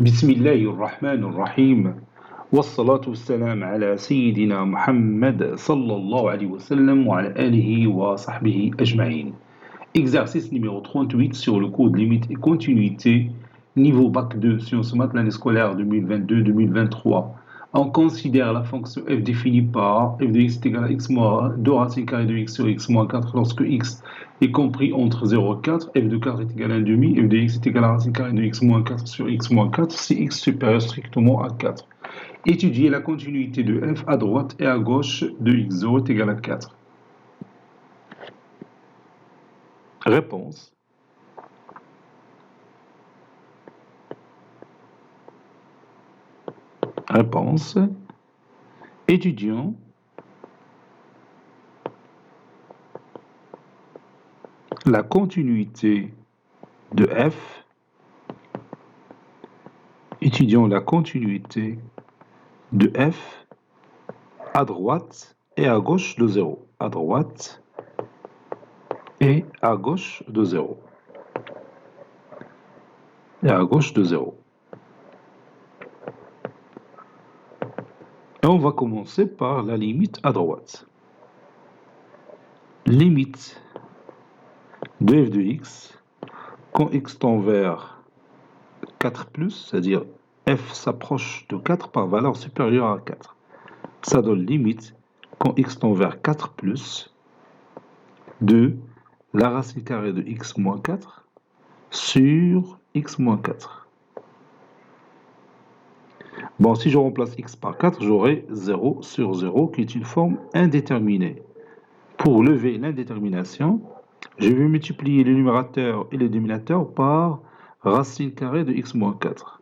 بسم الله الرحمن الرحيم والصلاة والسلام على سيدنا محمد صلى الله عليه وسلم وعلى آله وصحبه أجمعين. Exercice numéro 38 sur le cours de limite et continuité, niveau Bac 2, sciences maths, l'année scolaire 2022-2023. On considère la fonction f définie par f de x est égal à x moins 2 racine carrée de x sur x moins 4 lorsque x est compris entre 0 et 4, f de 4 est égal à 1 demi, f de x est égal à racine carrée de x moins 4 sur x moins 4 si x supérieur strictement à 4. Étudier la continuité de f à droite et à gauche de x0 est égal à 4. Réponse. Réponse. Étudions la continuité de f. Étudions la continuité de f à droite et à gauche de 0. À droite et à gauche de 0. Et à gauche de 0. Et on va commencer par la limite à droite. Limite de f de x quand x tend vers 4 plus, c'est-à-dire f s'approche de 4 par valeur supérieure à 4. Ça donne limite quand x tend vers 4 plus de la racine carrée de x moins 4 sur x moins 4. Bon, si je remplace x par 4, j'aurai 0 sur 0 qui est une forme indéterminée. Pour lever l'indétermination, je vais multiplier le numérateur et le dénominateur par racine carrée de x moins 4.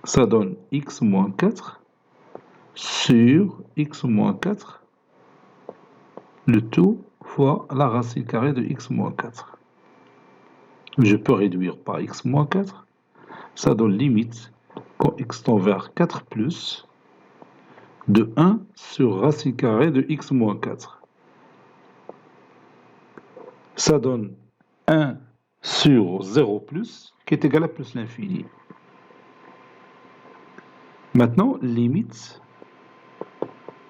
Ça donne x moins 4 sur x moins 4, le tout fois la racine carrée de x moins 4. Je peux réduire par x moins 4. Ça donne limite quand x tend vers 4 plus de 1 sur racine carrée de x moins 4. Ça donne 1 sur 0 plus, qui est égal à plus l'infini. Maintenant, limite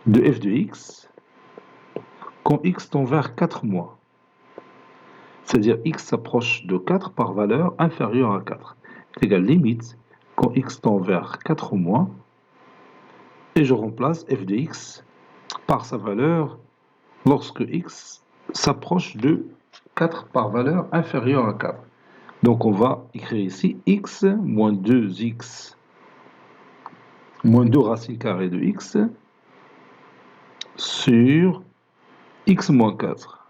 de f de x quand x tend vers 4 moins. C'est-à-dire x s'approche de 4 par valeur inférieure à 4. C'est égal limite quand x tend vers 4 moins. Et je remplace f de x par sa valeur lorsque x s'approche de 4 par valeur inférieure à 4. Donc on va écrire ici x moins 2x moins 2 racine carrée de x sur x moins 4.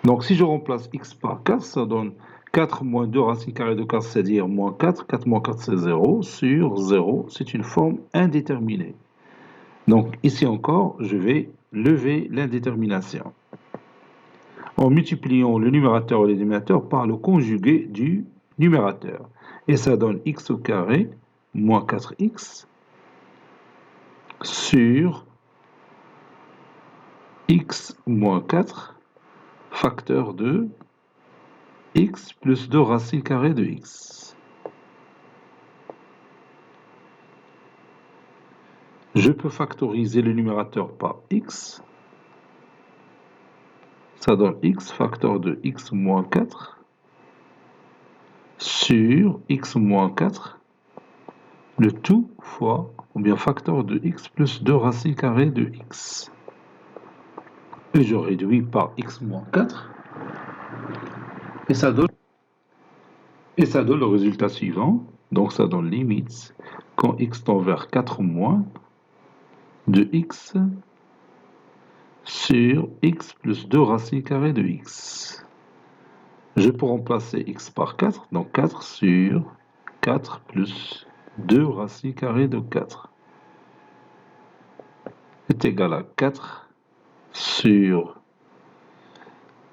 Donc si je remplace x par 4, ça donne 4 moins 2 racine carrée de 4, c'est-à-dire moins 4. 4 moins 4, c'est 0 sur 0. C'est une forme indéterminée. Donc ici encore, je vais lever l'indétermination en multipliant le numérateur et le dénominateur par le conjugué du numérateur. Et ça donne x au carré moins 4x sur x moins 4 facteur de x plus 2 racine carrée de x. Je peux factoriser le numérateur par x. Ça donne x facteur de x moins 4 sur x moins 4, le tout fois, ou bien facteur de x plus 2 racine carrée de x. Et je réduis par x moins 4. Et ça donne le résultat suivant. Donc ça donne limite quand x tend vers 4 moins de x sur x plus 2 racine carrée de x. Je peux remplacer x par 4, donc 4 sur 4 plus 2 racine carrée de 4 est égal à 4 sur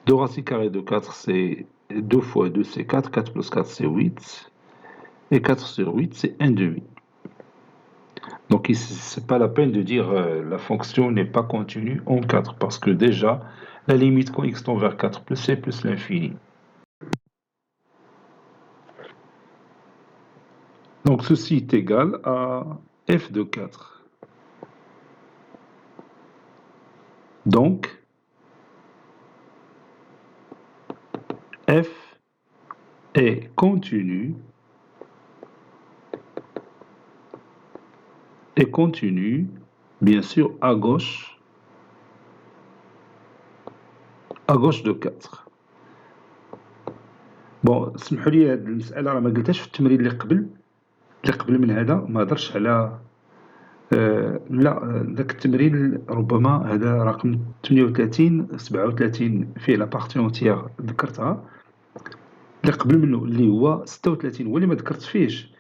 2 racine carrée de 4, c'est 2 fois 2, c'est 4. 4 plus 4, c'est 8. Et 4 sur 8, c'est 1 demi. Donc ici, ce n'est pas la peine de dire la fonction n'est pas continue en 4, parce que déjà, la limite quand x tend vers 4 plus, c'est plus l'infini. Donc ceci est égal à f de 4. Donc f est continu bien sûr à gauche de 4. بون سمحوا لي هاد المسألة راه ما قلتهاش في التمرين اللي قبل من هذا، ما هضرش على لا داك التمرين ربما هذا رقم 38 37 فيه لا بارتي اونتيير ذكرتها، اللي قبل منه اللي هو 36 هو اللي ما ذكرت فيهش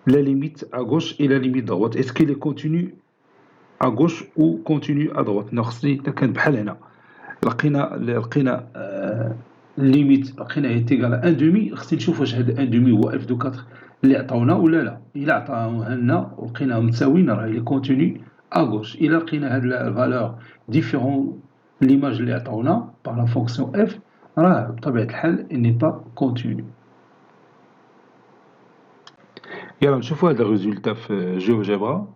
لا ليميت ا غوش اي لا ليميت دوات اسكو لي كونتينيو ا غوش او كونتينيو ا دوات. خصني كان بحال هنا لقينا ليميت لقينا هي تيغال ان دومي، خصني نشوف واش هاد ان دومي هو اف دو 4 اللي عطاونا ولا لا. الا عطاوها لنا ولقيناه متساويين راه لي كونتينيو ا غوش. الا لقينا هاد الفالور ديفيرون ليماج اللي عطاونا باغ لا فونكسيون اف راه بطبيعة الحال اني با كونتينيو. يلا نشوفوا هذا الريزولتا في GeoGebra.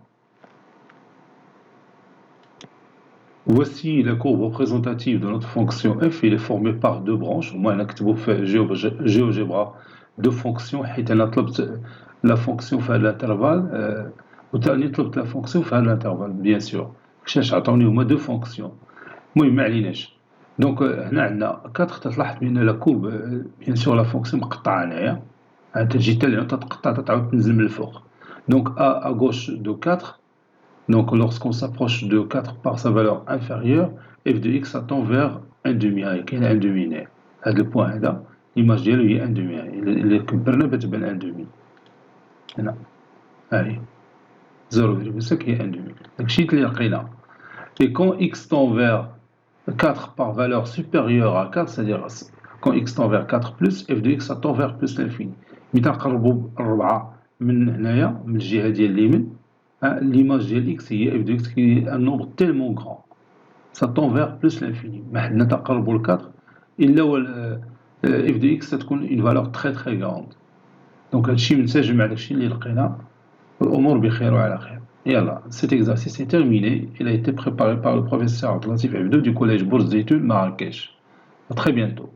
Voici la courbe représentative de notre fonction f. Il est formé par deux branches. Au moins نكتبوا في GeoGebra deux fonctions حيت انا طلبت la fonction في هذا الانترفال وثاني طلبت la fonction في هذا الانترفال بيان سور باش عطاوني هما deux fonctions. المهم ما عليناش. دونك هنا عندنا 4 تلاحظ بان لا كورب بيان سور لا فونكسيون مقطعه هنايا تجي حتى لهنا تتقطع تعاود تنزل من الفوق. Donc à gauche de 4, donc lorsqu'on s'approche de 4 par sa valeur inférieure, f de x tend vers 1 demi. هاي كاين 1 demi هنا. هذا البوان هذا l'image ديالو هي 1 demi. اللي كبرنا بتبان 1 demi. هنا هاي 0,5 هي 1 demi. داكشي اللي لقينا. Et quand x tend vers 4 par valeur supérieure à 4, c'est-à-dire quand x tend vers 4 plus, f de x tend vers plus l'infini. ملي تنقربوا 4 من هنايا من الجهه ديال اليمين ليماج ديال اكس هي اف دو اكس كي ان نومبر تيلمون غران سا طون فيغ بلوس لانفيني. ما حدنا تقربوا ل 4 الا و اف دو اكس تكون اون فالور تري تري غراند. دونك هادشي منسجم مع داكشي اللي لقينا والامور بخير وعلى خير. Yalla, cet exercice est terminé. Il a été préparé par le professeur Abdelatif Abdou du collège Bourse d'études Marrakech. À très bientôt.